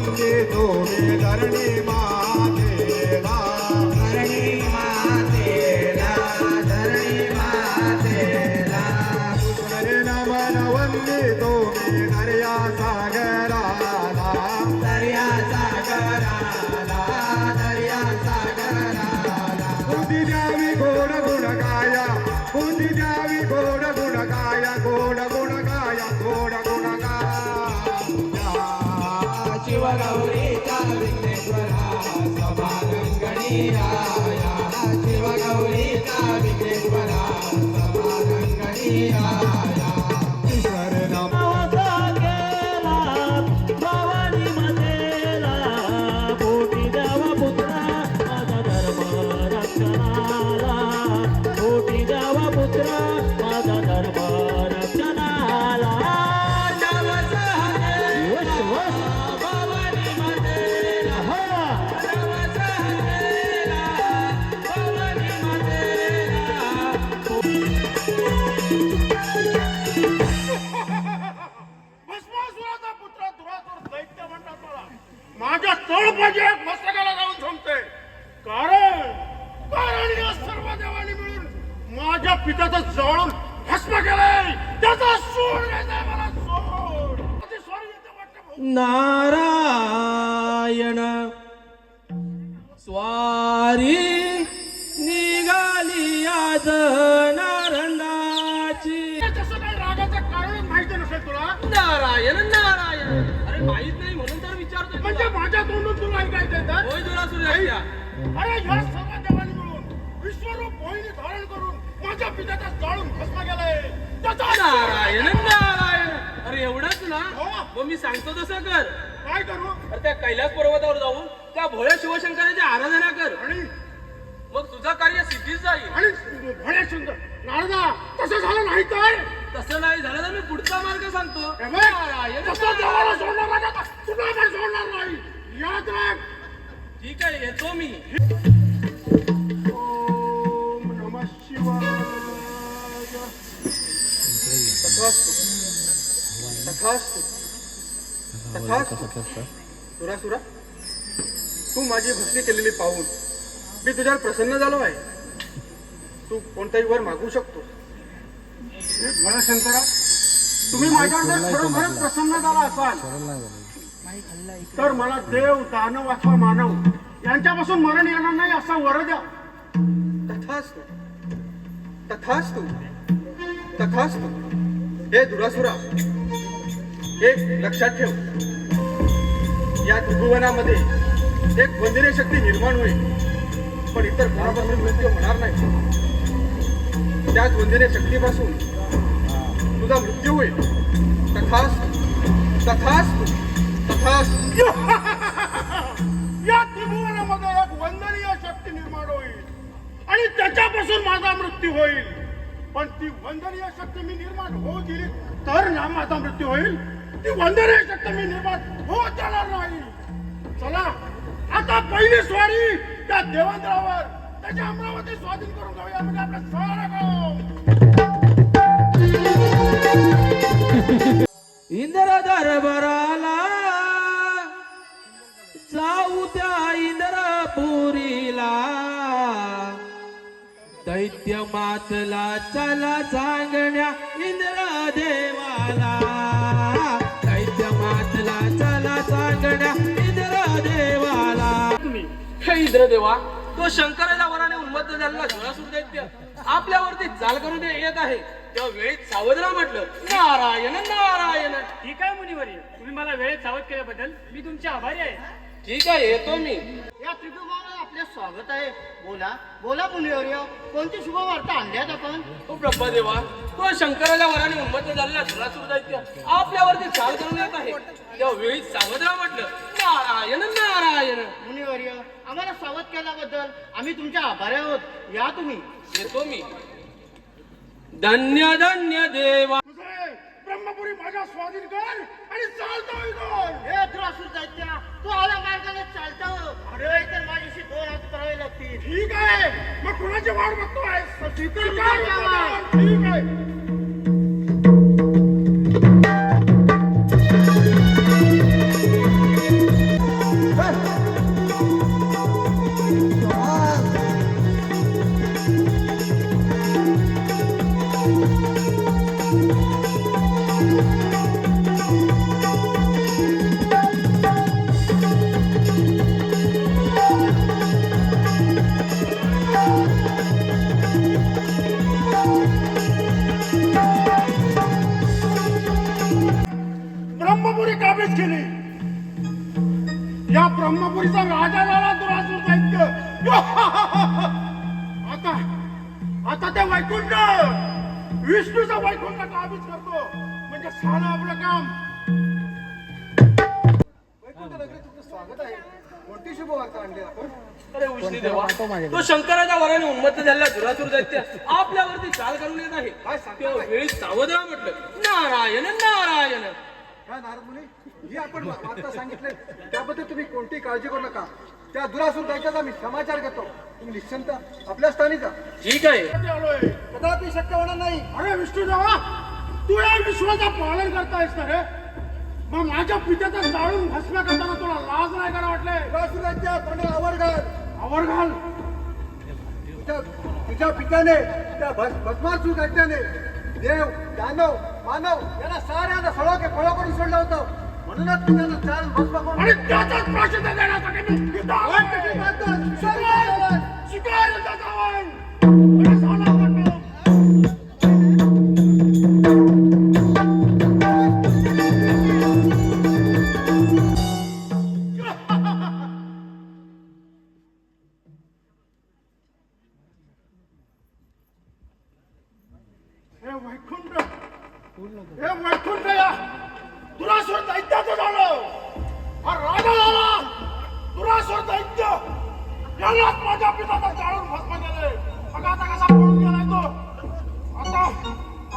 वंदितो मी धरणी मातेला धरणी मातेला धरणी मातेला हरे नमन वंदितो मी दर्या सागराला दर्या सागराला दर्या सागराला बुद्धी द्यावी गोड गुण गाया बुद्धी द्यावी गोड गुण गाया गोड गुण गाया गोड गुण गाया शिवगौरीचा विघ्नेश्वरा सभागंगणी राया शिवगौरीचा विघ्नेश्वरा सभागंगणी राया ईश्वर नाम भस्मासुराचा पुत्र दुरासुर दैत्य म्हणतात मला. माझ्या तळपाशी एक मस्तकाला जाऊन थांबते. कारण या सर्व देवांनी मिळून माझ्या पित्याचं जळून भस्म केलंय. त्याचा सूड घ्यायचा मला सूड. अति स्वारी येते वाटतं भाऊ. नारायण स्वारी निघाली आज नारंगाची. तसं काही रागाचं कारण माहिती नसेल तुला. नारायण नारायण अरे माहित नाही म्हणून तर विचारतो म्हणजे माझ्या तोंडून तुला ऐकायचं आहे तर? होय दुरासुर दैत्या. अरे या सर्व देवांनी मिळून विश्वरूप मोहिनी धारण करून माझ्या पित्याचा जाळून भस्म केलंय. त्याचा नारायण नारायण अरे एवढंच ना हो. मग मी सांगतो तसं कर. काय करू अरे त्या कैलास पर्वतावर जाऊन त्या भोळ्या शिवशंकराची आराधना कर आणि मग तुझं कार्य सिद्धीच जाईल. आणि भोळ्या सुंदर नारदा तसं झालं नाही तर तसं नाही झालं तर मी पुढचा मार्ग सांगतो. हे बघ, तसं देवाला सोडणार नाही का? तुला पण सोडणार नाही. याद राख. ठीक आहे येतो मी. ओम नमः शिवाय. सुरासुरा तू माझी भक्ती केलेली पाहून मी तुझ्यावर प्रसन्न झालो आहे. तू कोणताही वर मागू शकतो. हे भोळ्या शंकरा तुम्ही माझ्यावर जर खरोखरच प्रसन्न झाला असाल तर मला देव दानव अथवा मानव यांच्यापासून मरण येणार नाही असा वर द्या. तथास्तु तथास्तु तथास्तु. हे दुरासुरा एक लक्षात ठेव. या त्रिभुवनामध्ये एक वंदनीय शक्ती निर्माण होईल पण इतर कोणापासून मृत्यू होणार नाही. त्याच वंदनीय शक्तीपासून तुझा मृत्यू होईल. तथास्तु तथास्तु तथास्तु. या त्रिभुवनामध्ये एक वंदनीय शक्ती निर्माण होईल आणि त्याच्यापासून माझा मृत्यू होईल. पण ती वंदनीय शक्ती मी निर्माण होऊ दिली तर ना माझा मृत्यू होईल. ती वंदनीय शक्ती मी निर्माण होऊ देणार नाही. चला आता पहिली स्वारी त्या देवेंद्रावर त्याच्या अमरावती स्वाधीन करून घेऊया. म्हणजे आपलं सारं गाव. इंद्र दरबाराला जाऊ त्या इंद्रपुरीला दैत्य मातला चला सांगण्या इंद्र देवाला. दैत्य मातला चला सांगण्या इंद्र देवाला. हे इंद्रदेवा तो शंकराच्या वराने उन्मत्त झालेला दुरासुर दैत्य आपल्यावरती चाल करून येत आहे. तेव्हा वेळेत सावध राहा म्हटलं. नारायण नारायण. ठीक आहे मुनिवर्य, तुम्ही मला वेळेत सावध केल्याबद्दल मी तुमचे आभारी आहे. ठीक आहे येतो मी. या त्रिभुवनावर आपले स्वागत आहे. बोला बोला मुनिवर्य, कोणती शुभवार्ता आणल्यात आपण? तो ब्रह्मदेवा तो शंकराच्या वराने उन्मत्त झालेला दुरासुर दैत्य आपल्यावरती चाल करून येत आहे. तेव्हा वेळीत सावध राहा म्हटलं. नारायण नारायण. मुनिवर्य, आम्हाला सावध केल्याबद्दल आम्ही तुमच्या आभारी आहोत. या तुम्ही. येतो मी. धन्य धन्य देवा. तुझे ब्रह्मपुरी माझ्या स्वाधीन कर आणि चालता कर. हे त्रासूर दैत्या, तू आल्या मार्गाने चालता हो. अरे तर माझ्याशी 2 हात करावे लागतील. ठीक आहे, मग कुणाची वाट बघतोय? शीतल ठीक काय आहे. या ब्रह्मपुरीचा राजा झाला दुरासूर दैत्य. आता त्या वैकुंठ विष्णूचा वैकुंठ काबीज करतो म्हणजे झालं आपलं काम. वैकुंठ नगरी तुमचं स्वागत आहे. कोणती शुभवार्ता आणली आपण? अरे उष्णी देवा, तो शंकराच्या वराने उन्मत्त झालेला दुरासूर दैत्य आपल्यावरती चाल करून येत आहे. काय सांगता त्या काय? वेळी सावध राहा म्हटलं. नारायण नारायण. काय नारद मुनी, ही आपण वार्ता सांगितले त्याबद्दल तुम्ही कोणती काळजी करू नका. त्या दुरासूर दैत्याचा मी समाचार घेतो. तुम्ही निश्चिंत आपल्या स्थानी जा. ठीक आहे. कधी आलोय? कदापि शक्य होणार नाही. अरे विष्णू देवा, तू या विश्वाचं पालन करतायस ना रे? मग माझ्या पित्याचा जाळून भस्म करताना तुला लाज नाही करा वाटले? दुरासूर दैत्या तोंडाला आवर घाल. आवर घाल. तुझ्या पित्याने त्या भस्मासूर दैत्याने देव दानव मानव यांना साऱ्यांना फळो करून सोडलं होतं. म्हणूनच तू त्यांना चाल भस्म करून आणि त्याचाच प्राश्चित्य देण्यासाठी मी इथं आलोय. शिकार युद्धात आवाहन. अरे साला वाटलं. हे वैकुंठ या दुरासूर दैत्याचं झालं. हा राजा झाला दुरासूर दैत्य. यालाच माझ्या पिताचा जाळून भस्म केलंय. मग आता कसा पळून गेलाय तो? आता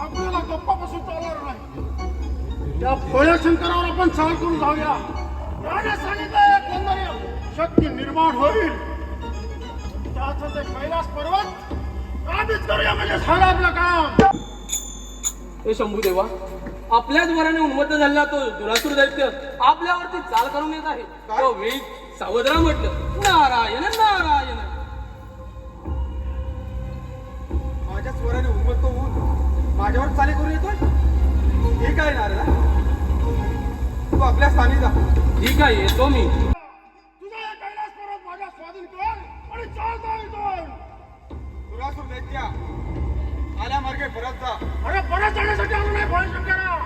आपल्याला गप्पापासून चालणार नाही. त्या भोळ्या शंकरावर आपण चाल करून जाऊया. याने सांगितलंय कोणतरी शक्ती निर्माण होईल. त्याचं ते कैलास पर्वत काबीज करूया म्हणजे झालं आपलं काम. हे शंभू देवा, आपल्याच वराने उन्मत्त झालेला तो दुरासूर दैत्य आपल्यावरती चाल करून येत आहे. तो वेळी सावध राहा म्हटलं. नारायण नारायण. माझ्या स्वराने उन्मत्त होऊन माझ्यावर चाले करून येतोय. हे काय नारदा, तू आपल्या स्थानी जा. ठीक आहे, येतो मी. तुझा हे कैलास पर्वत माझ्या स्वाधीन कर आणि चाल जाईल. दुरासूर दैत्या आल्या मार्गे परत जा. अरे परत जाण्यासाठी आलो नाही भोळे शंकरा.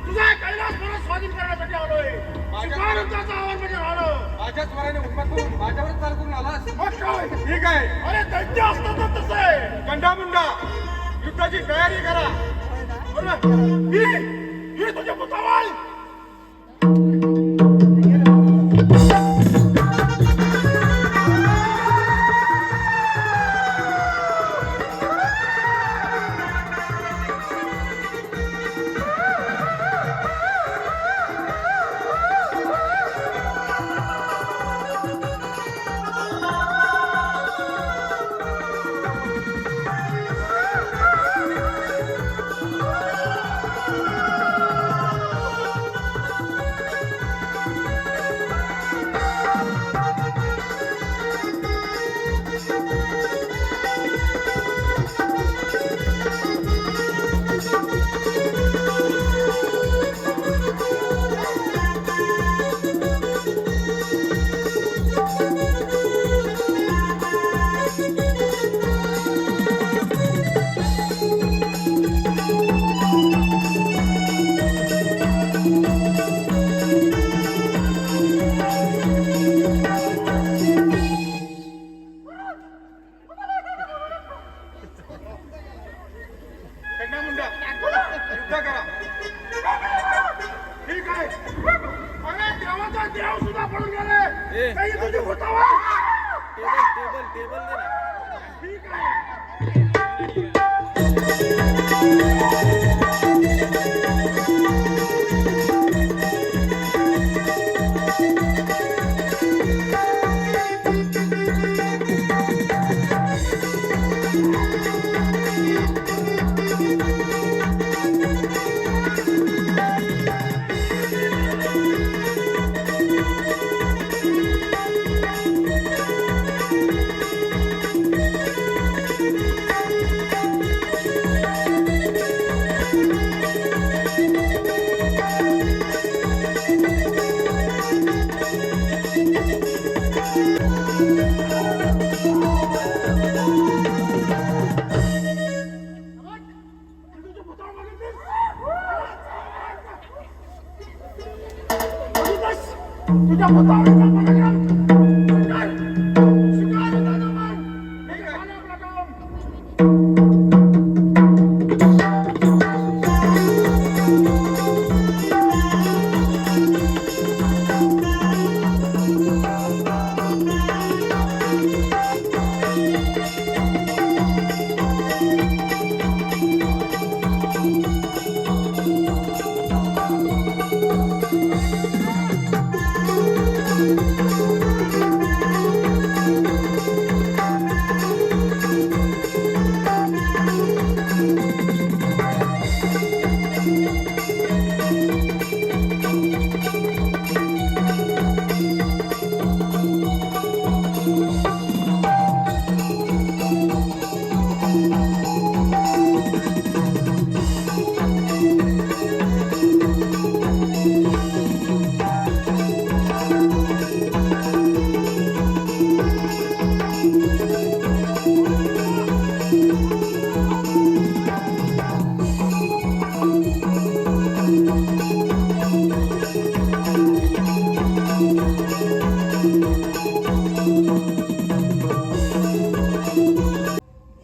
तुझा हे कैलास पर्वत स्वाधीन करण्यासाठी आलोय. शिकार युद्धाचा आवाज म्हणजे झालं. माझ्या स्वराने उन्मत्त होऊन माझ्यावर चाल करून आलास. मग काय? ठीक आहे. अरे दैत्य असतात तसे गंडामुंडा युद्धाची तयारी करा. अरे ही तुझे पुतवाल. युद्ध करा. ठीक आहे. अरे देवाचा देव सुद्धा पळून गेले. काही तुझे पुतवाल. ठीक आहे. गावाचा पराक्रम. स्वीकार. स्वीकार दादा मान. हे झालं आपलं काम.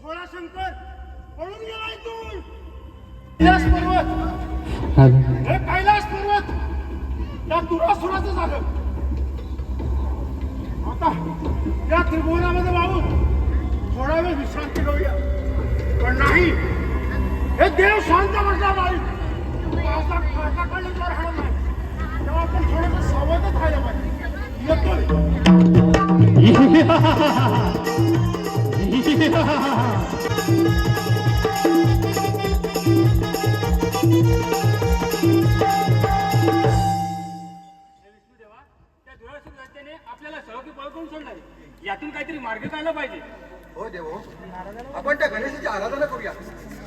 भोळाशंकर पळून गेलाय तू. कैलास पर्वत. हे कैलास पर्वत त्या दुरासुराचं झालं. आता या त्रिभुवनामध्ये वाहून थोडा वेळ विश्रांती घेऊया. पण नाही, हे देव शांत म्हटला नाही. माझा खाता काढल्यावर राहणार नाही. तेव्हा आपण थोडंसं सावधच राहायला पाहिजे. येतोय. विष्णुदेवा, त्या दुरासूर दैत्याने आपल्याला सहकी पळ करून सोडलाय. यातून काहीतरी मार्ग काढला पाहिजे. हो देव, आपण त्या गणेशाची आराधना करूया.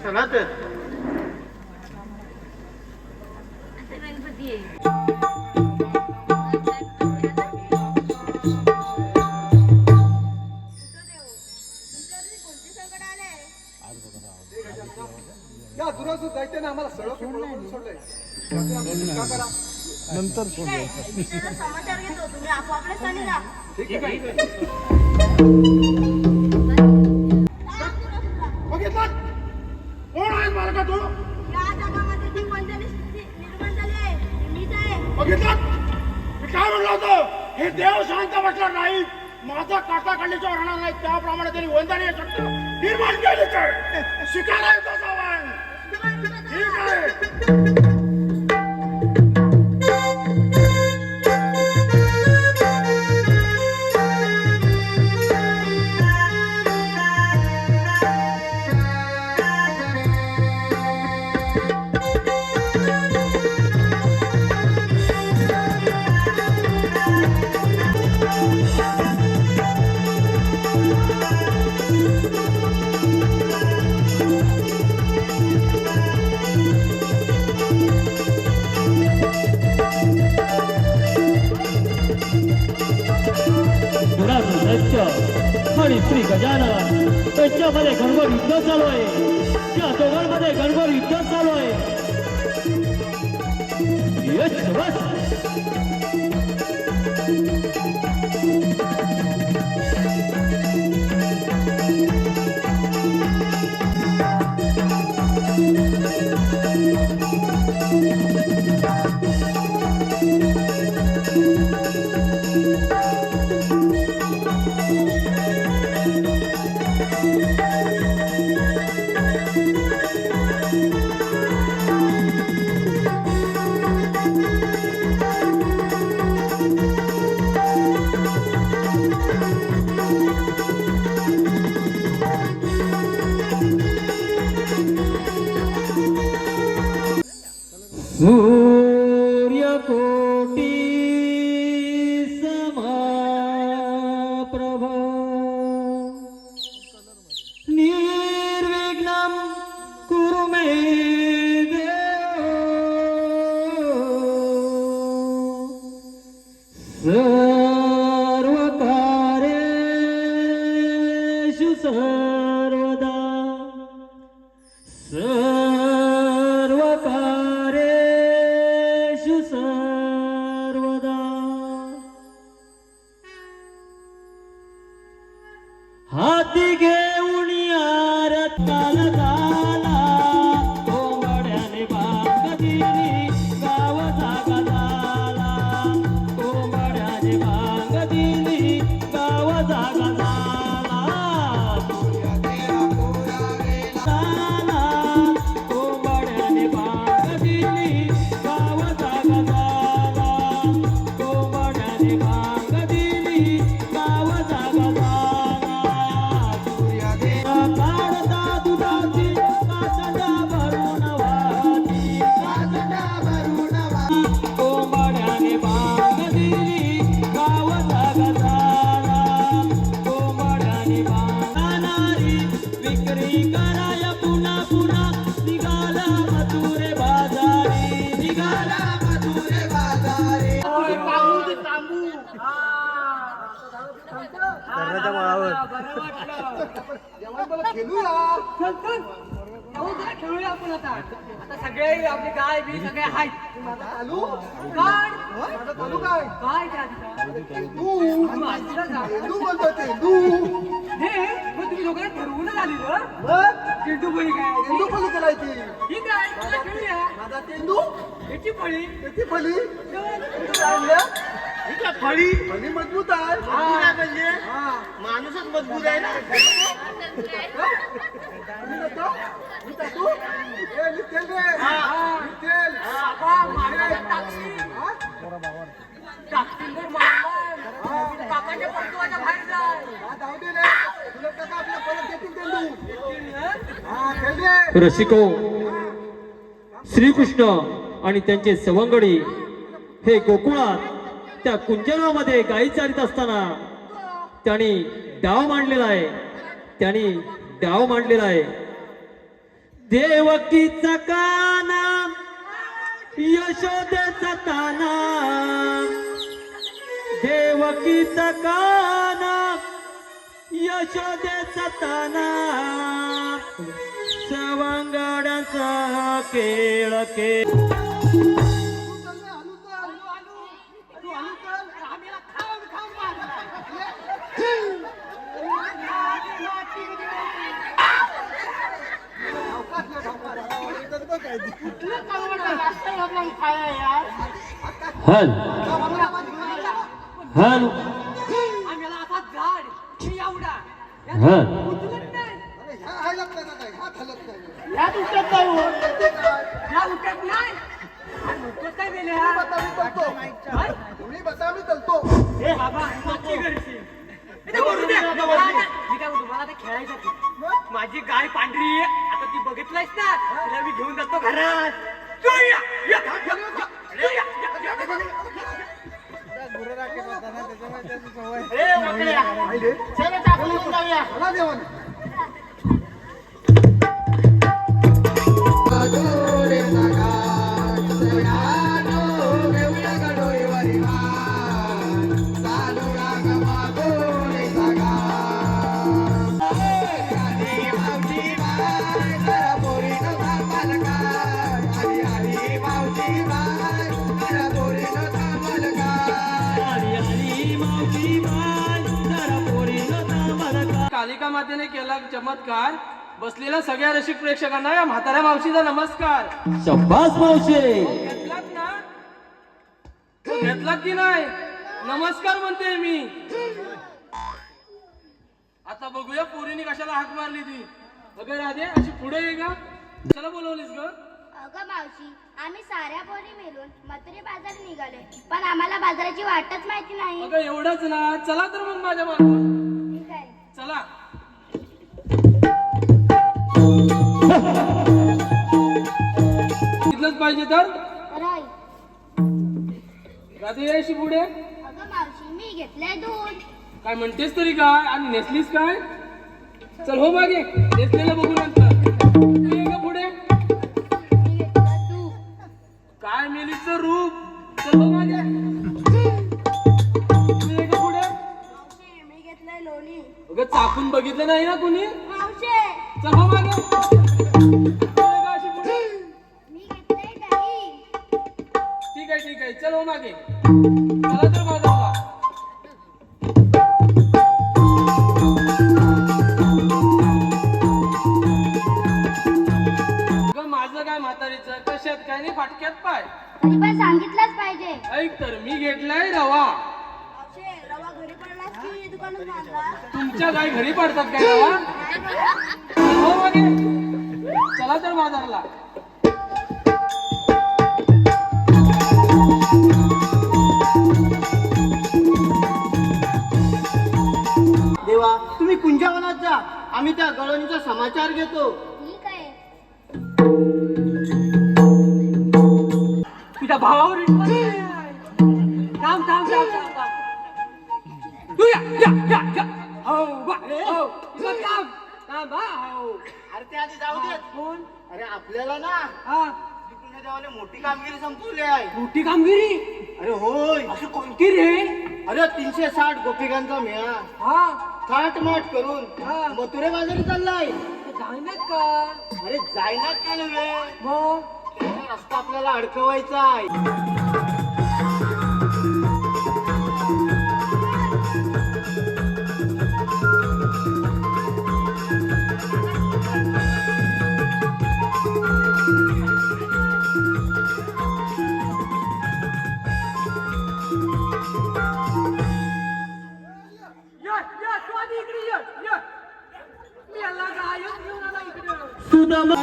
चला तर. गणपती आहे. या दुरासूर दैत्याने आम्हाला सळो की पळो करून सोडलंय. त्यातून आम्ही सुटका करा. ठीक आहे, मी त्याचा समाचार घेतो. तुम्ही आपापल्या स्थानी जा. ठीक आहे. बघितलं कोण आहे मालका तू? या जगामध्ये जी वंदनी निर्माण झाली आहे ती मीच आहे. बघितलं मी काय म्हणलो होतो? हे देव शांत बसणार नाही. माझा काटा काढल्याशिवाय राहणार नाही. त्याप्रमाणे त्यांनी वंदनीय शक्ती निर्माण केली. तर स्वीकारायचा सवाल. ठीक आहे. आणि श्री गजानन त्यांच्यामध्ये घनघोर युद्ध चालू आहे. त्या दोघांमध्ये घनघोर युद्ध चालू आहे. यश बस. सूर्यकोटि समाप्रभ निर्विघ्नं कुरु मे देव सर्वकार्येषु सर्वदा सर्वकार्येषु सर्वदा हाती घेऊन रत्नाला झाला कोंबड्याने बांग दिली गाव जागा झाला कोंबड्याने बांग दिली गाव जागा झाला झाला कोंबड्याने बांग दिली गाव जागा झाला कोंबड्याने बांग दिली गाव जागा झाला काढता दुधाची कासंडा भरून वाहती कासंडा भरून वाहती कोंबड्याने बांग दिली गाव जागा झाला कोंबड्याने बांगणारी विक्री कराया पुन्हा पुन्हा निघाला मथुरे बाजारी निघाला मथुरे बाजारी खेळूया आपण आता आता सगळे आपले गाय बी सगळे आहेत चालू काय चालू काय काय ते आधी तू बोलतो ते तू हे मग तुम्ही लोकांना ठरवून आलेलं मग चेंडू फळी काय तेंदू फली करायची ठीक आहे चला खेळूया माझा तेंदू याची फळी त्याची फली फळी फली मजबूत आहे म्हणजे हा माणूसच मजबूत आहे ना मी जातो मी जातो ए निघेल रे निघेल बाबा मारला टाकशी टाकशीवर मारला काकाच्या पंतवाच्या बाहेर जाय हा जाऊ दे रे तुला काका आपल्या परत देतील तेंदू हा खेळ रे रसिको श्रीकृष्ण आणि त्यांचे सवंगडी हे गोकुळात त्या कुंजनामध्ये गायी चारित असताना त्यांनी डाव मांडलेला आहे देवकीचा काना यशोदेचा ताना देवकीचा काना यशोदेचा ताना सवंगड्याचा खेळ हल हल आम्हाला आता झाड हे एवढा हल उचलत नाही अरे ह्या हलत नाही काय ह्या हलत नाही ह्या उठत नाही ह्या उठत नाही आणि म्हणतो काय गेले हा बता मी चलतो काय? तुम्ही बसा मी चलतो ए बाबा मागची घरची इथे बोलू दे. मी काय म्हणतो, मला आता खेळायचं आहे. माझी गाय पांढरी आहे आता ती बघितलंयस ना तिला मी घेऊन जातो घरात तू या, या, या, या, या, या, या, या. ए वाकड्या पाहिले चला टाकून येऊन जाऊया चला देवाने कालिका मातेने केला चमत्कार बसलेल्या सगळ्या रसिक प्रेक्षकांना या म्हाताऱ्या मावशीचा नमस्कार. शब्बास मावशे घेतलात ना तो घेतलात की नाही नमस्कार म्हणते मी. आता बघूया पोरीने कशाला हाक मारली ती. अगं राधे अशी पुढे ये का कशाला बोलवलीस ग. अगं मावशी आम्ही साऱ्या पोरी मिळून मथुरे बाजार निघाले पण आम्हाला बाजाराची वाटच माहिती नाही. अगं एवढंच ना चला तर मग माझ्या मागून ठीक आहे चला. इथलंच पाहिजे तर राई राधे अशी पुढे अगं मावशी मी घेतलंय दूध. काय म्हणतेस तरी काय आणि नेसलीस काय. चल हो मागे नेसलेलं बघू नंतर तू ये ग पुढे. मी घेतलं तूप. काय मेलीचं रूप. चल हो मागे तू ये ग पुढे. मावशी मी घेतलंय लोणी. अगं चाकून बघितलं नाही ना कुणी. मावशे चल हो मागे तू ये ग अशी पुढे. मी घेतलंय दही. ठीक आहे चल हो मागे चला तर बाजारला. देवा घरी पडलास की दुकानात बांधला तुमच्या गाई घरी पडतात काय बाबा? हो मागे चला तर बाजारला. देवा तुम्ही कुंजावनात जा, आम्ही त्या गळणीचा समाचार घेतो. ठीक आहे. तुझ्या भावावर विश्वास आहे. थांब थांब थांब थांब थांब. तू या. हो बा हो इथं थांब थांब हा हो. अरे ते आधी जाऊ दे. कोण? अरे आपल्याला ना हा श्रीकृष्ण देवाने मोठी कामगिरी संपवली आहे. मोठी कामगिरी अरे होय. अशी कोणती रे? अरे 360 गोपिकांचा मेळा हा थाटमाट करून हा. मथुरे बाजारी चाललाय. ते जाईनात का? अरे जायनात का नव्हे, मग त्याचा रस्ता आपल्याला अडकवायचा आहे. या तू आधी इकडे ये. मी याला गायब घेऊन आला इकडे. सुदामा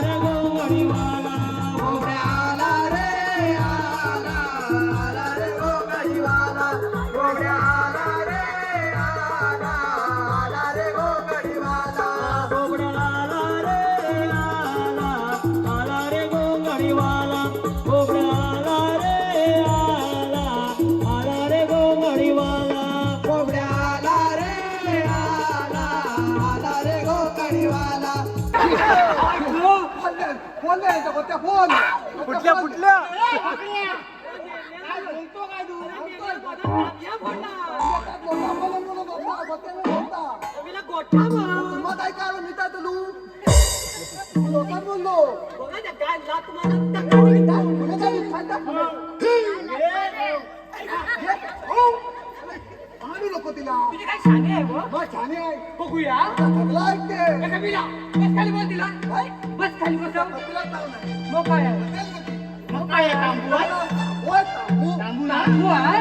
फोन नाही यायचा, कोणत्या फोन फुटल्या फुटल्या काय बोलतो काय तू? या बोलला. मला गोठा म्हण. मग काय काय मी काय तुलू लोकांना बोललो बघा त्या काय लात मारत त्या पुणे काय खांदा आणू नको तिला तुझी काय शाने आहे व? मग छाने आहे बघूया. सगळं ऐकते ए कपिला, बस खाली बोल तिला. बस खाली बस. तुला चाव नाही मग काय आहे? मग काय आहे, तांबू आहे? होय तांबू तांबू ना? तू आहे?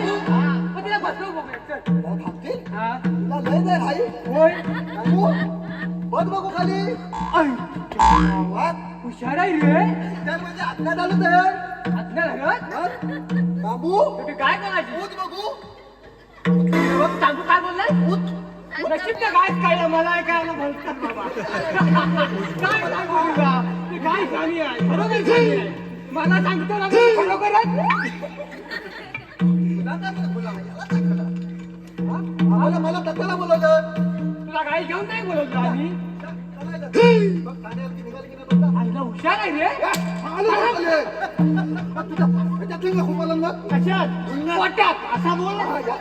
मग तिला बसव बघूया. चल. थांबतील हा. तुला लय नाही भाई होय. तांबू बघ बघू खाली वाट हुशार आहे रे. त्या म्हणजे आत्ता झालं तर आज्ञा लागत. तांबू तुम्ही काय करायची? ऊत बघू मग सांगू काय बोललाय? नशीब त्या गायच काय मला काय बोलतात बाबा. काय सांगू तुला? ती गाय झाली आहे. बरोबर झाली आहे. मला सांगतो ना मी खरोखरच. तुला काय बोला याला काय कळलं? हा? मला दत्ताला बोलवलं तुला गाय घेऊन नाही बोलवतो आम्ही. बघ ठाण्यावरती निघाली की नाही बघा. आईला हुशार आहे रे. आलो बोलले. त्याच्यातून नको मला ना. कशात? पोटात. असा बोल ना. हा, या.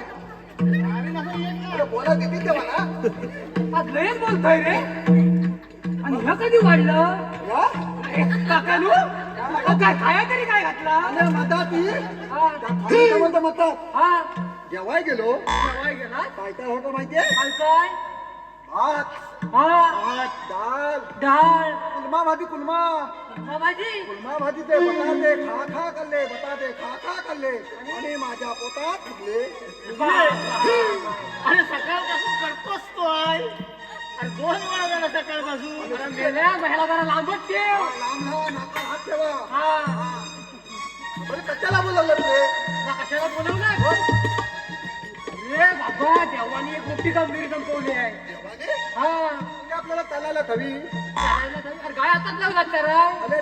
अरे बोला देते ते मला. आज लयच बोलतोय रे. आणि हे कधी वाढलं? या? काकानू? काय खाया तरी काय घातला? अरे मधाती. हा. त्या खाण्याच्या बोलतो म्हणतात. हा. जेवाय गेलो. जेवाय गेला? काय काय होतं माहितीये? काय काय? भात, हा. भात, डाळ, डाळ. कुलमा भाजी कुलमा. भाजी. कुलमा भाजीचे बटाटे खा खा खाल्ले, बटाटे खा खा खाल्ले आणि माझ्या पोटात फुगले. अरे सकाळपासून करतोस तो आहे. अरे 2 वेळा झाला सकाळपासून. गेल्या महिला जरा लांबच ठेव. लांब लावा, नाकात हात ठेवा. हा. बरं कशाला बोलवलं ते? तुला कशाला बोलवलं? रे बाबा देवानी एक मोठी कामगिरी संपवली आहे. देवाने? हा. म्हणजे आपल्याला चालायला हवी. करायला जाऊ. अरे गाय आताच लावलात त्याला. अरे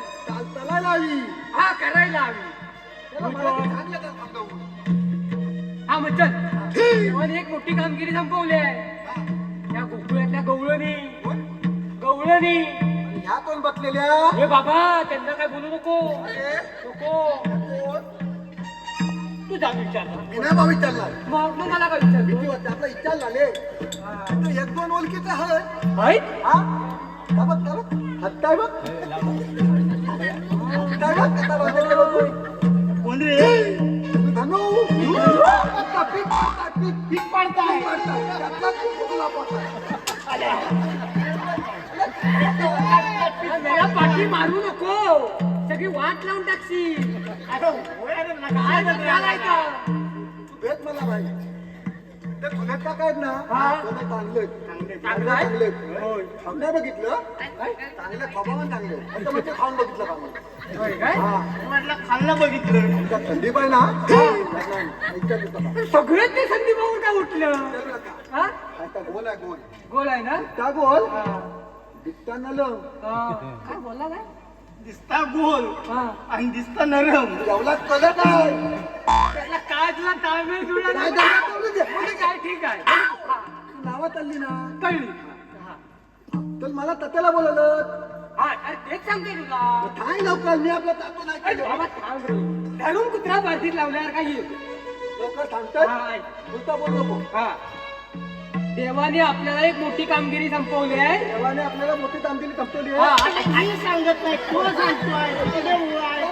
चालायला हवी. हा करायला हवी. त्याला मराठी सांगलं तर समजावून. हा मग चल. देवाने एक मोठी कामगिरी संपवली आहे. त्या गोकुळातल्या गवळणी. आणि ह्या कोण बसलेल्या? हे बाबा त्यांना काय बोलू नको. अरे नको. कोण? तू जा विचारला. मी नाही बा विचारणार. मग मला काय विचारतो? भीती वाटते आपला विचार झाले. तर 1-2 ओळखीचं आहे. आहेत? हा? का बघ, का बघ? हत्ताय बघ. हत्ताय बघ, कसा बसलेला बघ. कोण रे? धनु. आता पीक पाडताय, पीक पाडताय. त्यातला पीक तुला पाडताय. मला पाठी मारू नको. सगळी वाट लावून टाकशील. अरे होय रे, मला काय काय चालायचं? तू भेट मला भाई. ते चुलत काका आहेत ना ते चांगले चांगलं आहे? चांगले खाऊन बघितलं चांगले खबावून चांगले आता म्हणजे खाऊन बघितलं का मग होय काय? म्हटलं खाल्लं बघितलं तुमच्या थंडी पाहिजे ना ऐकतात येतं का? सगळेच ते संधी बघून का उठलं हा? आता गोल आहे गोल गोल आहे ना दिसता गोल दिसता नलं काय बोलला काय दिसता गोल हा. आणि दिसता नरम जेवलाच कळत आहे त्याला काय तुला ताळमेळ जुळला काय नाही? झालं तेवढं दे. ठीक आहे ठीक आहे हा, तू नावात आली ना कळली हा. तर मला तत्याला बोलवलं हा, अरे तेच सांगते तुला काय लवकर मी आपलं तातो नाही अरे केलं बाबा थांब रे. धरून कुत्रा बारतीत लावल्यावर काय येईल लवकर सांगतात हा, ऐक. बोलता बोल नको हा. देवाने आपल्याला एक मोठी कामगिरी संपवली आहे देवाने आपल्याला मोठी कामगिरी संपवली हा, आहे आता काही सांगत नाही तो सांगतोय त्याचे मुलं आहे.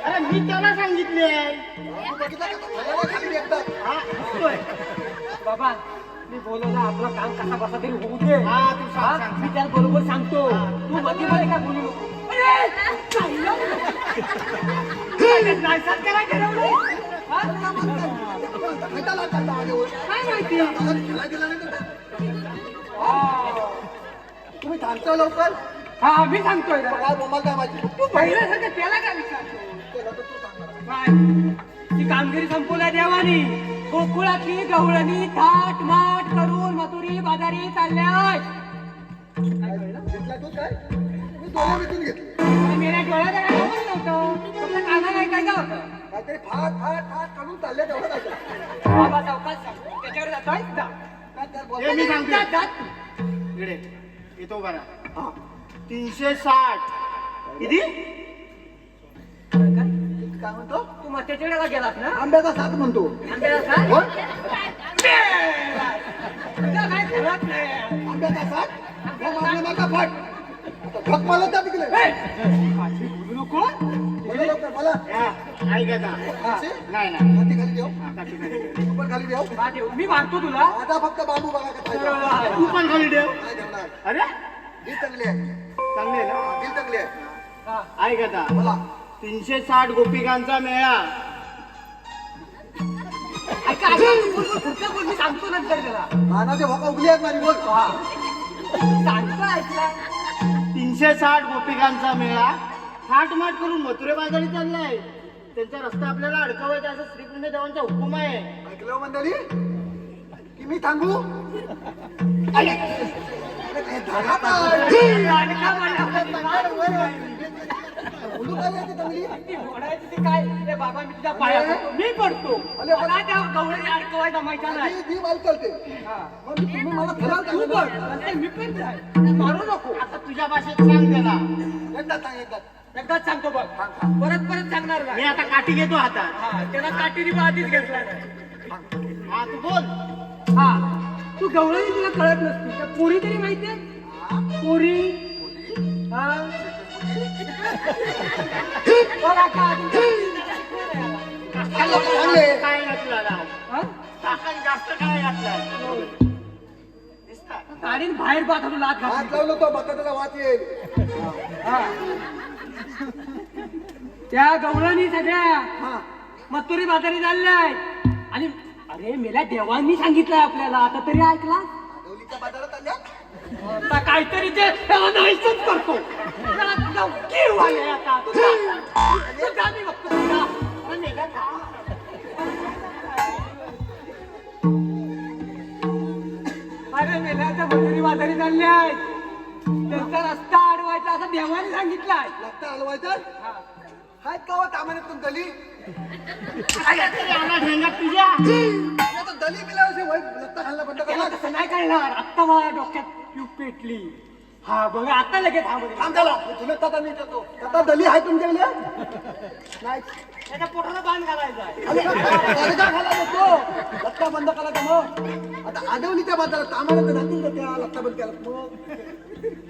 अरे मी त्याला सांगितले हा, होय. बाबा मी बोलवलं आपलं काम कसा बसा तरी होऊ दे हा, तू सांग, हा, सांग, मी त्याला बरोबर सांगतो तू मध्ये मध्ये काय बोलू नको अरे, चाललं. नायसात करायला ठरवलं? हा? काय माहिती तुम्ही थांबता लवकर हा मी सांगतोय ना. काय बोमाल काय माझी तू पहिल्यासारखं त्याला काय विचारतो त्याला तर तू सांगणार काय? ती कामगिरी संपवल्या देवानी गोकुळातली गवळणी थाट माट करून मथुरी बाजारी चालल्यात घेतला तू काय मी दोन्ही विकून घेतले मेल्या डोळ्यात काय बघत नव्हतं फक्त काना नाही काय होतं काहीतरी फाट फाट फाट काढून चालले तेवढं काय बाबा चौकात सांग त्याच्यावर जातोय जा. हे मी सांगतो जा, जा. इकडे येतो बरा 360 किती काय म्हणतो तू मत्याच्या का गेलास ना आंब्याचा साथ म्हणतो आंब्याला काय? हो? तुझं काय खरंच नाही. आंब्याचा साथ हो मागणं नका फाट आता ठक मला त्या तिकडे ए, माझी बोलू नको बोला लवकर मला ऐक आता नाही नाही माती खाली ठेव आता ठीक आहे. ऊपर खाली ठेव हा, देव, मी मारतो तुला आता फक्त बांबू बघा का खायचा. तू पण खाली ठेव काय जेवणार अरे दिल चांगली आहे चांगले आहे ना दिल चांगली आहे हा. ऐक आता मला 360 गोपिकांचा मेळा ऐका ऐका, बोल, बोल, पुढचं बोल, मी सांगतो नंतर त्याला कानाचे भोका उगली आहेत माझी बोल हा. सांगतो ऐकला 360 गोपिकांचा मेळा थाटमाट करून मथुरे बाजारी चाललाय त्यांचा रस्ता आपल्याला अडकवायचा असं श्रीकृष्ण देवांचा हुकूम आहे ऐकलं मंडळी की मी सांगू अरे काय धडात आहे. लाडका मला. बोलू काय येते चांगली ती घोडायची ती काय रे बाबा मी तुझ्या पाया पडतो. मी पडतो अरे, मला त्या गवळणी अडकवाय जमायचा नाही ती बाल चालते हा. मग तुम्ही मला फिराल तू का पड नंतर मी पण जाय मारू नको आता तुझ्या भाषेत सांग त्याला एकदा सांग एकदा एकदाच सांगतो बघ परत परत सांगणार मी नाही आता काठी घेतो हातात हा त्याला काठीने बा आधीच घेतला नाही हा तू बोल हा तू गवळणी तुला कळत नसती त्या पोरी तरी माहितीये पोरी हा बघा का चांगले. काय घातला ना हा? टाकन जास्त काय घातला दिसतात गाडीन बाहेर पाहतो लात हात घातली लावलं तो बटाट्याला वाच येईल हा. त्या गवळणी सगळ्या हा मथुरी बाजारी चालल्याय आणि अरे मेल्या देवांनी सांगितलंय आपल्याला आता तरी ऐकला आडवलीच्या बाजारात आल्या आता काहीतरी ते नाहीसच करतो त्याला नक्की व्हायलंय आता तुझा मी बघतो तुझा अरे मेल्या का? अरे मेल्याच्या मथुरी बाजारी चालल्याय त्यांचा रस्ता अडवायचा असं देवाने सांगितलंय लागता हलवायचं हाय का तामाने तुम दली आला ढेंगात तुझ्या आता दली मिळावशे वय लगता खाल्ला बंद त्याला करला तसं नाही करणार आत्ता मला डोक्यात ट्यूब पेटली हा बघा आता लगेच हा बघा थांब झाला तुला ताता मी देतो ताता दली आहे तुमच्याकडे नाही त्याच्या पोटाला बांध घालायचा आहे. अरे बरगा खाला देतो लगता बंद करा मग आता आडवलीच्या बाजारात तामाने तर जातील का त्या लगता बंद केला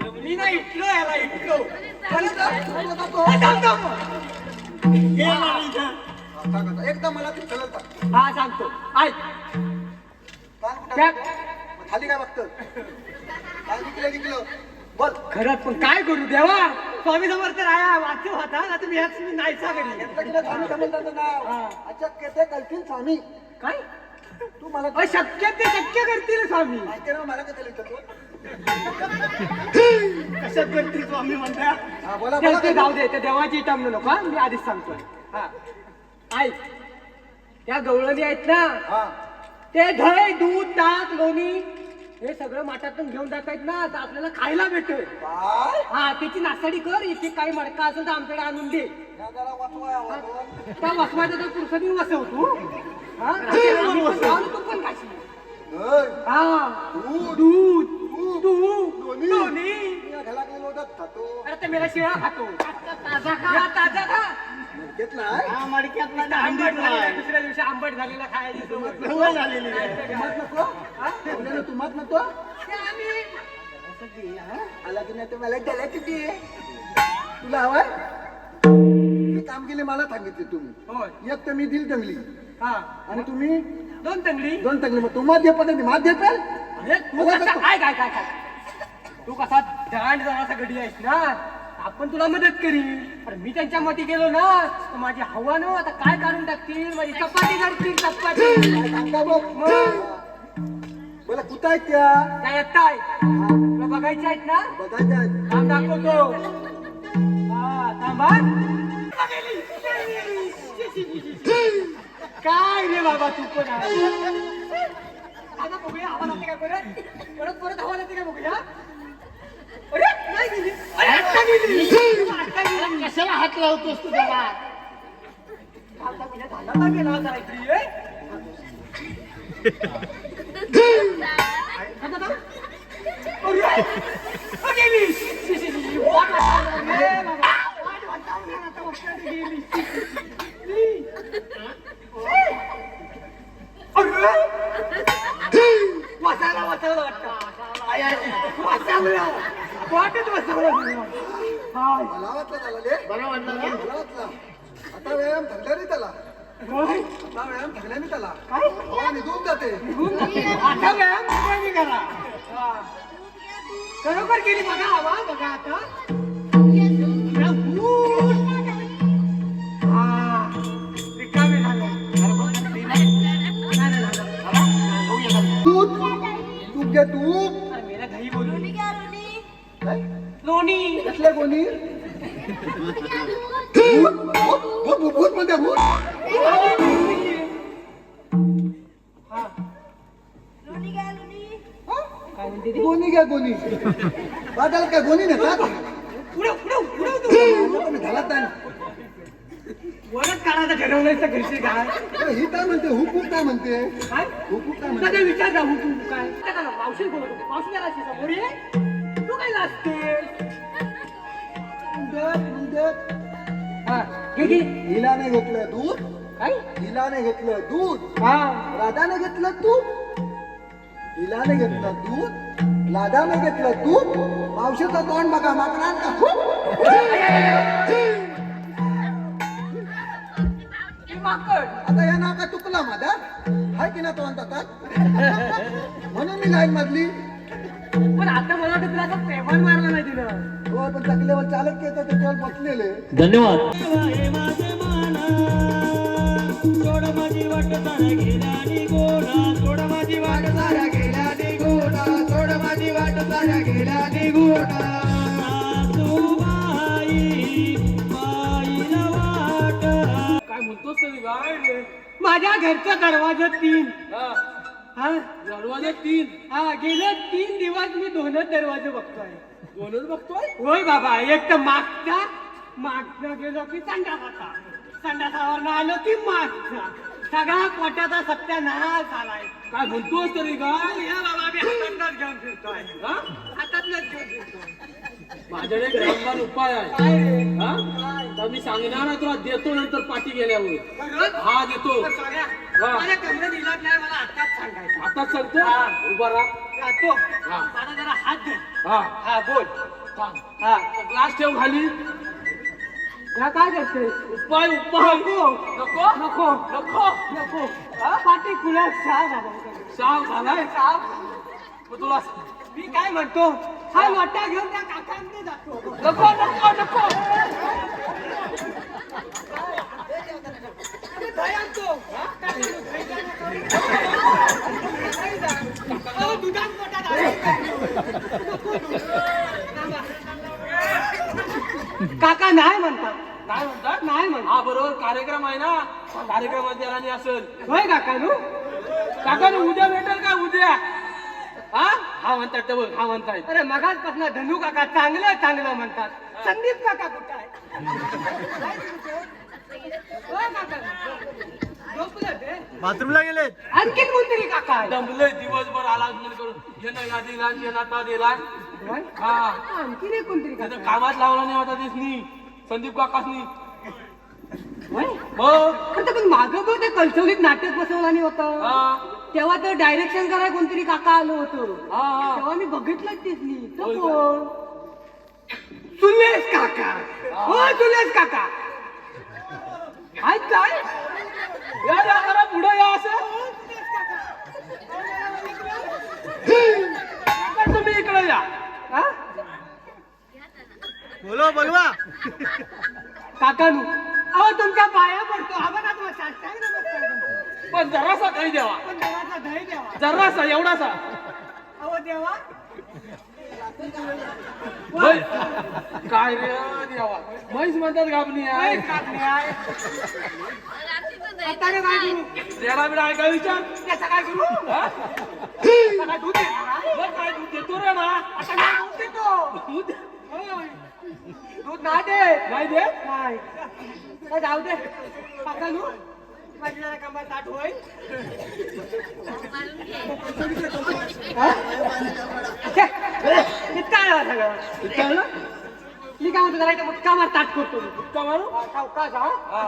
मग मी ना इटलो याला इटलो चला जा, जातो. एकदम मला ती चलत का हा सांगतो ऐक काय खाली काय बघतं काय जिंकलं बोल खरंच पण काय करू देवा स्वामी समर्थ राया वाचू होता ना तुम्ही ह्याच मी नाहीसा करी स्वामी समर्थाचं नाव अचक केते कलकीन स्वामी काय तू मला शक्य ते शक्य करतील स्वामी. माहिती ना मला कसं लिहितो तू? कशात करतील स्वामी म्हणता. हा, बोला ते बोला ते जाऊ दे, ते देवाची टमणू नको हा, मी आधीच सांगतोय. हा ऐक, त्या गवळणी आहेत ना, हा ते दही दूध ताक लोणी हे सगळं माठातून घेऊन जातायत ना, तर आपल्याला खायला भेटेल. काय हा त्याची नासाडी कर. इथे काही मडका असेल तर आमच्याकडे आणून दे. या जरा वाचवाय आवाज. त्या वसवायचा तर पुरुषांनी वसव तू. हा आम्ही पण खाऊ, तू पण खाशील. नाही. हा दूध दूध दूध दूध लोणी. या घरातले लोटात खातो अरे ते मेला शिळा खातो. ताजा खा. या ताजा खा. घेतलाय हा मडक्यातला ना आंबट आंबट झालेला, नाही. दुसऱ्या दिवशी आंबट झालेला खायची सवय. सवय झालेली आहे. तुमात नको आपल्याला तुमात नको ते आम्ही आला की नाही तर मला त्याला किती तुला हवाय हे काम केले मला सांगितले तुम्ही. होय. एक तर मी दिल तंगली हा आणि तुम्ही 2 तंगडी. 2 तंगली मग तुम्हाला दे पद्धती मात देताल अरे तू कसा काय काय काय काय तू कसा दांड जरासा गडी आहेस ना, आपण तुला मदत करी. पण मी त्यांच्या मती गेलो ना तर माझी हवा न आता काय काढून टाकतील, माझी चपाती करतील चपाती. सांगा बघ बोला कुठं आहेत त्या काय येताय तुला बघायच्या आहेत ना, बघायच्या आहेत. थांब दाखवतो. हा थांबा. काय रे बाबा तू पण आहे. आता बघूया हवा लागते काय परत परत परत हवा लागते काय बघूया. अरे नाही गेली. अरे आत्ता गेली. आत्ता गेली. कशाला हात लावतोस तू त्याला? आता म्हणजे झाला ना गेला होता रात्री, ए? आता बघ. अरे, अरे गेली. शी, शी, शी, शी. वाट वाटतं. अरे बाबा. वाट वाटतं. आता वक्ताने गेली. शी, शी, शी. अरे वाचायला वाचायला वाटतं. आय, आय, वाचायला वाटत वाचायला. हाय. मला वाटलं त्याला रे बरं वाटलं ना? मला वाटलं आता व्यायाम थकला नाही त्याला होय. आता व्यायाम थकला नाही त्याला काय हवा निघून जाते आता व्यायाम सगळ्यांनी करा. हा. खरोखर केली बघा हवा बघा आता. हा. रिकामी झालं. नाही झालं. दूध तूप घे तूप अरे मेला घाई बोलली. काय? लोणी. कसल्या कोणी भूत भूत भूत भूत म्हणते भूत हा. काय म्हणते ती? कोणी घ्या कोणी बाजारात काय कोणी नेतात पुढं पुढं पुढं तू. तुम्ही घालत नाही वरच काढायचं ठरवलंय तर घरची काय अरे ही काय म्हणते हुकूक काय म्हणते काय हुकूक काय तुला म्हणते काय विचार जा तू काय मावशी बोलतो मावशी जरा समोर ये. तू काय लाजते. हा घे घे. हिला नाही घेतलं दूध काय हिला नाही घेतलं दूध हा राधाने घेतलं तूप हिला नाही घेतलं दूध राधाने घेतलं तूप मावशीचं तोंड बघा मागणार का माकड. आता या नाव काय चुकला माझा हाय की ना तो म्हणतात म्हणून मी लाईन मधली पण आता मला वाटतं तुला असं प्रेमान मारलं नाही तिनं. हो पण चकल्यावर चालत येतं त्याच्यावर बसलेले धन्यवाद. सोड माझी वाट सारा गेला निघोना, सोड माझी वाट सारा गेला निघोना, सोड माझी वाट सारा गेला निघोना. सासूबाई बाईला वाट. काय म्हणतोस तरी काय रे? माझ्या घरचा दरवाजा 3. हा दरवाजा 3 हा गेले 3 दिवस मी 2च दरवाजे बघतोय. 2च बघतोय. होय बाबा. एक तर मागचा गेलो की संडासाचा, संडासावर आलो की मागचा, सगळा पोटाचा सत्यानाश झालाय. काय म्हणतोस तरी काय? या बाबा मी हातातच घेऊन फिरतोय. हा? हातातच घेऊन फिरतोय. माझ्याकडे एक रामबाण उपाय आहे. काय रे? हा? तर मी सांगणार ना तुला, देतो नंतर पाठी गेल्यावर. खरंच? हा देतो. पण सोन्या, हा. माझ्या कमरेत इलाज नाही, मला आताच सांगायचं. आताच सांगतो. हा. उभा राहा. जातो. हा. मला जरा हात दे. हा हा बोल. थांब. हा ग्लास ठेव खाली. या काय करते? उपाय उपाय नको नको नको नको नको. पाठी खुल्या सहा झाला. साव झालाय. मग तुला मी काय म्हणतो, हा लोटा घेऊन त्या काकांकडे जातो. नको नको नको. दही आणतो काकांनो, दही आणतो. अहो, दुधात पोटात काका नाही म्हणतात. काय म्हणतात नाही म्हणतात. हा बरोबर कार्यक्रम आहे ना कार्यक्रमात याला नाही असेल होय काकानू. काका उद्या भेटेल का उद्या हा म्हणतात ते बघ हा म्हणताय अरे मगाचपासून धनू काका चांगलं चांगलं म्हणतात. संदीप काका कुठं आहे? होय काका. झोपलं ते? बाथरूमला गेले. आणखीन कोणतरी काका आहे? दमलंय दिवसभर आला करून येणं या दिला येणार ता दिला होय? हा आणखीन एक कोणतरी काका त्यानं कामात लावला नाही होता दिसनी संदीप काकासनी होय? हो खरं पण मागं बघ ते कलसवलीत नाटक बसवलं नाही होतं. हा तेव्हा तर डायरेक्शन करायला कोणतरी काका आलो होतो. हा, हा. तेव्हा मी बघितलंच दिसली. तो होय का? कोण? सुलेश काका. हो सुलेश काका आहेत काय? या या जरा पुढे या असं काका, तुम्ही इकडे या हा? बोलवा. काकानू अहो तुमच्या पाया पडतो. आम्हाला तुम्हाला साष्टांग नमस्कार करतो. पण जरासा दही द्यावा पण देवाचा दही द्यावा. जरासा एवढासा अहो देवा होय. काय रे द्यावा म्हैस म्हणतात गाबणी होय, आहे कापणी आहे. आता काय करू? रेडा बिडा आहे काय विचार त्याचा काय करू? हा? आता काय दूध देणार हा? मग काय दूध देतो रे ना आता काय दूध देतो? दूध होय. दूध नाही दे. नाही दे नाही. काय जाऊ दे. काकानू माझी जरा कामात ताट होईल. हा? छे, इतका आला सगळं. कळलं मी काय म्हणतो जरा इथं मुटका मार ताट करतो. का मारू सावकाश हा? हा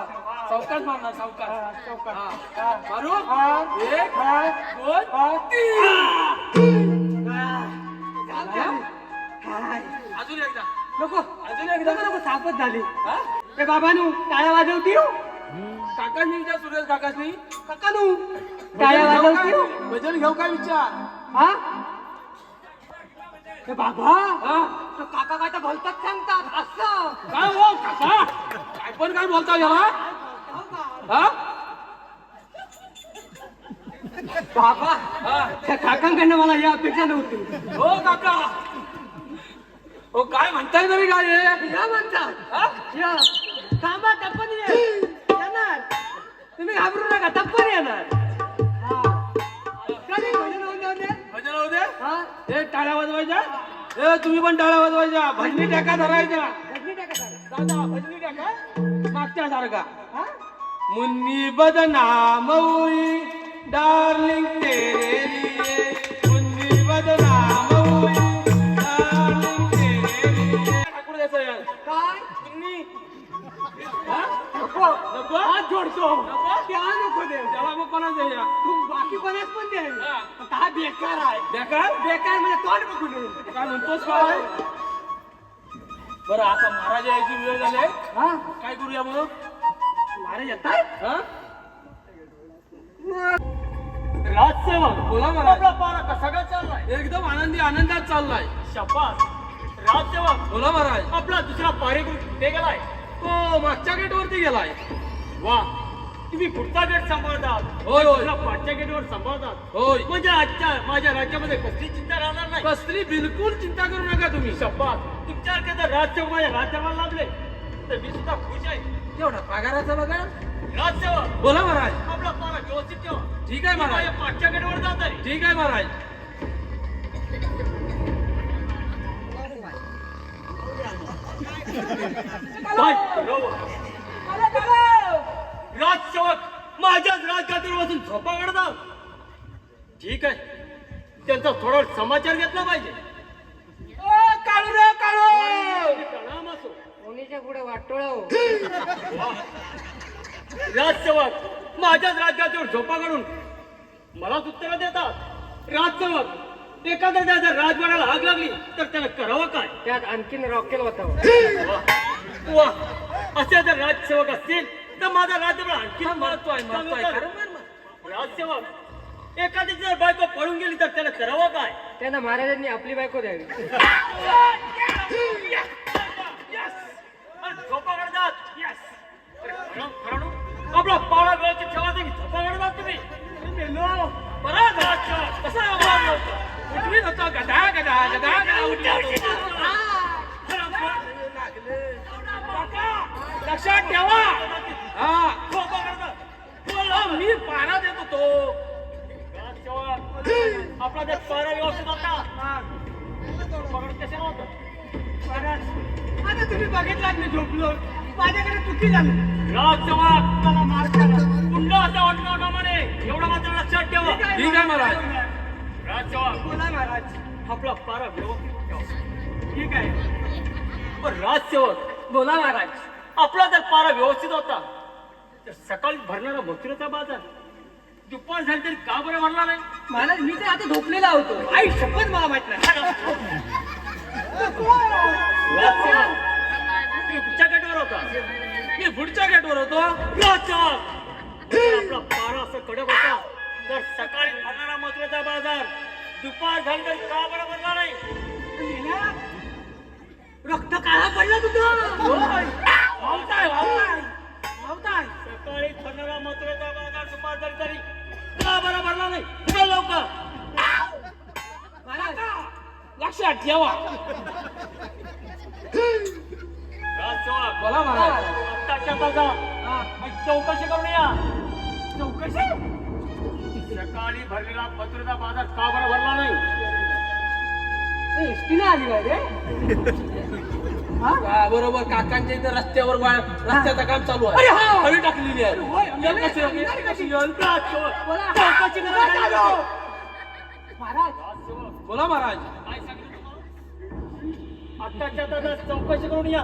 सावकाश मारणार सावकाश हा, सावकाश. हा. मारू हा. एक हा. दोन हा. तीन जाऊ दे. हाय. अजून एकदा नको अजून एकदा नको सापच झाली. हा? ए बाबानू टाळ्या वाजवती हो. काकांनी विचार सुरेश काकासनी काकानू टाळ्या वाजवती हो. भजन घेऊ काय विचार हा? ए बाबा हा तो काका काय तर भलतच सांगतात असं. काय हो काका काय पण काय बोलता याला हा बाबा हा त्या काकांकडनं मला ही अपेक्षा नव्हती. हो काका हो काय म्हणताय तरी काय हे? या म्हणतात हा? या थांबा तप्पन येणार. तुम्ही घाबरू नका तप्पन येणार. हा. चालेल, भजन होऊन जाऊ दे. भजन होऊ दे हा? हे टाळ्या वाजवायच्या हे तुम्ही पण टाळ्या वाजवायच्या भजनी टाका धरायच्या भजनी टाका चालेल. दादा भजनी टाका मागच्या सारखा हा? मुन्नी बदनाम हुई डार्लिंग तेरे लिए मुन्नी बदनाम हुई डार्लिंग तेरे लिए ठाकूर द्यायचं यार काय? मुन्नी नको. नको? हात जोडतो. नको? त्या नको दे. तेव्हा मग कोणाचं या तू बाकी कोणाच पण दे. हा. आता हा बेकार आहे. बेकार बेकार म्हणजे तोंड बघून ये. काय म्हणतोस काय बरं आता महाराज यायची वेळ झाली आहे. हा? काय करूया मग महाराज येताय? हा राजसेवक बोला मला आपला पारा कसा काय चाललाय? एकदम आनंदी आनंदात चाललाय शपास. राजसेवक बोला महाराज आपला दुसरा पारेकरू ते गेलाय. तो मागच्या गेट वरती गेलाय वा तुम्ही पुढचा गेट सांभाळतात. होय, होय. दुसरा पाठच्या गेटवर सांभाळतात. होय म्हणजे आजच्या माझ्या राज्यामध्ये कसली चिंता राहणार नाही. कसली बिलकुल चिंता करू नका तुम्ही शपास तुमच्यासारखे जर राजसेवक माझ्या राज्याला लागले तर मी सुद्धा खुश आहे. तेवढा पगाराचा बघा राजसेवक बोला महाराज आपला पारा व्यवस्थित ठेवा. ठीक आहे महाराज माझ्या पाठच्या गेटवर जात आहे. ठीक आहे महाराज काय? राजसेवक माझ्याच राजगादीवर बसून झोपा काढतात. ठीक आहे त्यांचा थोडा समाचार घेतला पाहिजे. काढू रे काढू प्रणाम असो. कोणीच्या पुढे वाटोळ राजसेवक माझ्याच राजगादीवर झोपा काढून मलाच उत्तर देतात. राजसेवक एखाद्या जर राजवाड्याला आग लागली तर त्याला करावं काय? त्यात आणखीन रॉकेल होता. वा असे जर राजसेवक असतील तर माझा राज्यभर आणखी महत्व आहे महत्व आहे खरं म्हण. राजसेवक एखादी जर बायको पळून गेली तर त्याला करावं काय? त्यांना महाराजांनी आपली बायको द्यावी. झोपा काढतात. आपला पारा वेळाची ठेवायचं की झोपा काढतात तुम्ही मेलो बरं कसा आवाज नव्हता उठवीत होता गदा गदा गदा गदा लक्षात ठेवा हा मी पारा देत होतो आपला जर पारा व्यवस्थित होता पकड कशा नव्हतं आता तुम्ही बघितलात मी झोपलो माझ्याकडे चुकी झाली राज चव्हाण मला मार पुन्हा असा वाटलं म्हणे एवढं मात्र लक्षात ठेवा ठीक आहे महाराज राज चव्हाण बोला महाराज आपला पारा व्यवस्थित ठेवा ठीक आहे पण राज सेवक बोला महाराज आपला जर पारा व्यवस्थित होता तर सकाळी भरणारा मथुरेचा बाजार दुपार झाली तरी का बरं भरला नाही महाराज मी तर आता झोपलेला होतो आई शपथ मला माहित नाही मी पुढच्या गेटवर होता मी पुढच्या गेटवर होतो आपला पारा असं कडक होता तर सकाळी भरणारा मथुरेचा बाजार दुपार झाली तरी का बरं भरला नाही रक्त काळा पडला तुझं सकाळी भरणारा मथुरेचा बाजार दुपार झाली तरी का बरं भरला नाही पुढे लवकर महाराज लक्षात ठेवा बोला महाराज आत्ताच्या ताजा चौकशी करून या चौकशी सकाळी भरलेला मथुरेचा बाजार का बरं भरला नाही एसटीने आली काय रे बरोबर काकांच्या इथे रस्त्यावर रस्त्याचं काम चालू अरे आहे हा. हवी टाकलेली आहे होय, या कशी आहे? कशी? बोला चौकशी महाराज बोला महाराज काय सांगितलं तुम्हाला? आत्ताच्या ताजा चौकशी करून या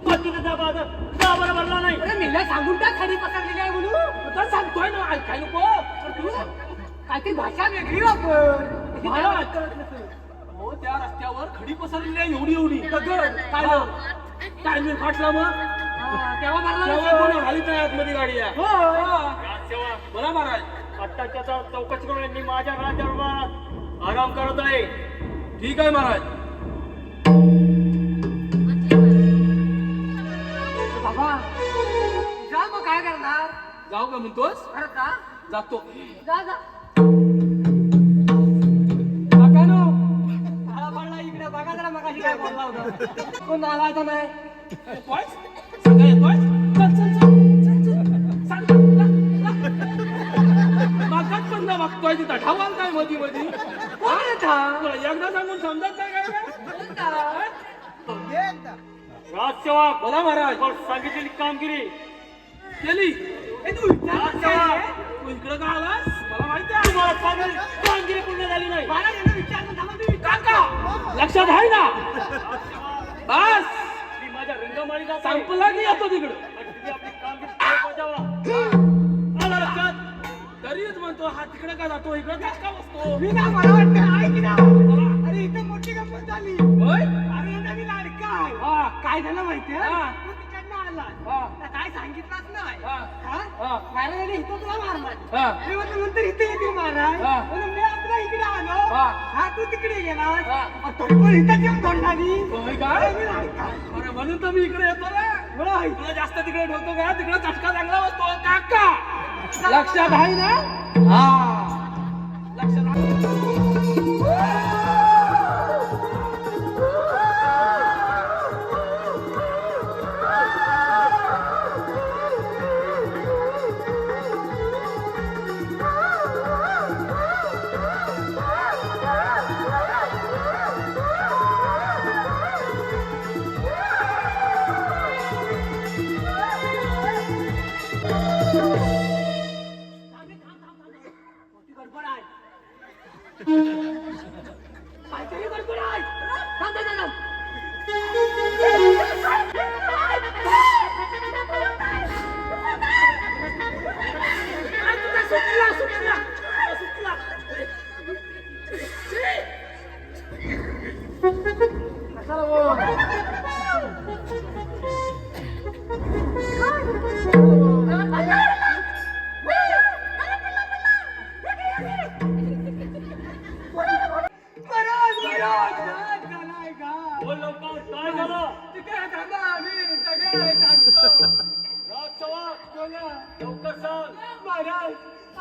मथुरेचा बाजार का बरं भरला नाही अरे मेला सांगून टाक खाली पकडलेली आहे म्हणून तर सांगतोय ना ऐकाय नको काहीतरी भाषा वेगळी वापर महाराज. हो त्या रस्त्यावर खडी पसरलेली आहे एवढी काय टायमिंग फाटला मग तेव्हा मला तेव्हा कोणी हालीच नाही आतमध्ये गाडी आहे राजसेवा बोला महाराज आत्ताच्या चौकशी करून मी माझ्या राज्यावर आराम करत आहे ठीक आहे महाराज बाबा जा मग काय करणार जाऊ का म्हणतोस खरंच जा जातो जा जा काकानो काळा पडला इकडे बघा जरा मगाशी काय बोलला होता कोण आला आता नाही येतोय सांगा येतोय चल मागात पण ना बघतोय तिथं ठावाल काय मधी मधी कोण आहे था? तुला एकदा सांगून समजत नाही काय राजसेवा बोला महाराज पण सांगितलेली कामगिरी केली ए, तू विचारत काय रे? तू इकडं का आलास मला माहिती आहे तुम्हाला कामगिरी पूर्ण झाली नाही मला यांना विचारणं थांबा, मी विचारतो. काका लक्षात आहे ना बस मी माझ्या रंगमाळीला संपला की येतो तिकडं तुम्ही आपली कामगिरी पुढे बजावा. आला लक्षात तरीच म्हणतो हा तिकडे का जातो इकडे का बसतो मी ना मला वाटतं ऐक ना अरे इथं मोठी गंमत झाली होय अरे नवीन लाडका आहे हा. काय झालं माहितीये हा. तू तिकडनं आला हा. तर काय सांगितलंच नाही हा. हा? हा. महाराजांनी इथं तुला मारणार हा. मी म्हटलं नंतर इथे येतील महाराज हा. म्हणून मी आपला इकडे आलो हा. हा तू तिकडे गेला हा. तरी पण इथं येऊन तोंडाली होय काय अरे म्हणून तर मी इकडे येतो ना तुला जास्त तिकडे ठेवतो का तिकडे चटका चांगला बसतो काका लक्षात आहे ना हा लक्षात आहे गडबड आहे काहीतरी गडबड आहे थांब, थांब, थांब. अरे तुझा सुटला सुटला सुटला कशाला बोल लवकर काय झालं तिकडे थांबा मी महाराज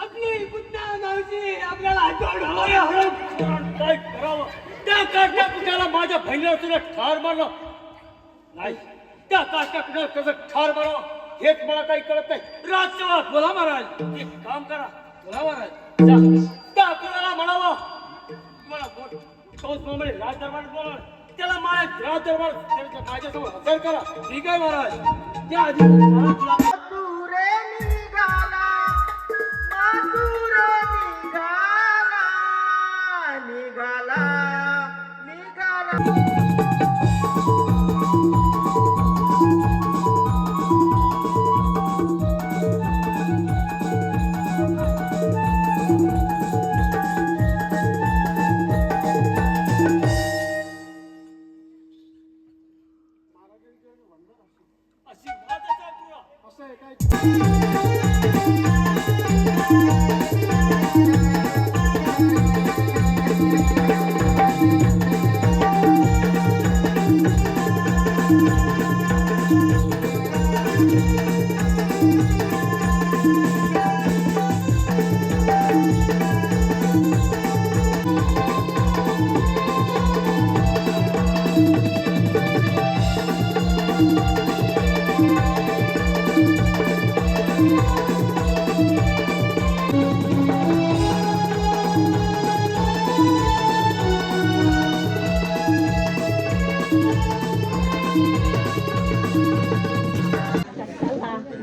आपली पुन्हा मावशी आपल्याला आठवण काय करावं त्या काट्या कुठ्याला माझ्या बहिणीला तुला ठार मारलं नाही त्या काट्या कुठ्याला कसं ठार मारावं हेच मला काही कळत नाही राजसेवक बोला महाराज एक काम करा बोला महाराज त्या कुणाला म्हणावं तुम्हाला कौसमामध्ये राज दरबार बोला त्याला माझ्या राज दरबार माझ्यासमोर हजर करा ठीक आहे महाराज त्या आधी तुला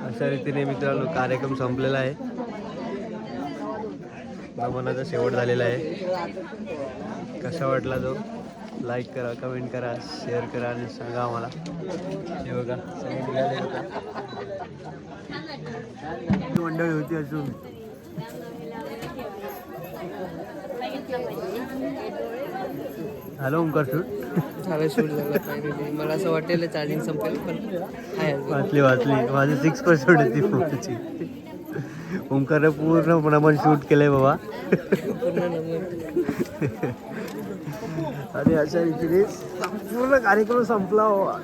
अशा रीतीने मित्रांनो कार्यक्रम संपलेला आहे. नमनाचा शेवट झालेला आहे. कसा वाटला तो लाईक करा, कमेंट करा, शेअर करा आणि सांगा आम्हाला. हे बघा सगळे निघाले होता मंडळी होती अजून. हॅलो ओंकार शूट झालं शूट झालं फायनली. मला असं वाटेल चार्जिंग संपेल पण आहे वाचली माझी 6% होती फोनची. ओंकारने पूर्ण पण शूट केलंय बाबा. आणि अशा रीतीने पूर्ण कार्यक्रम संपला बाबा.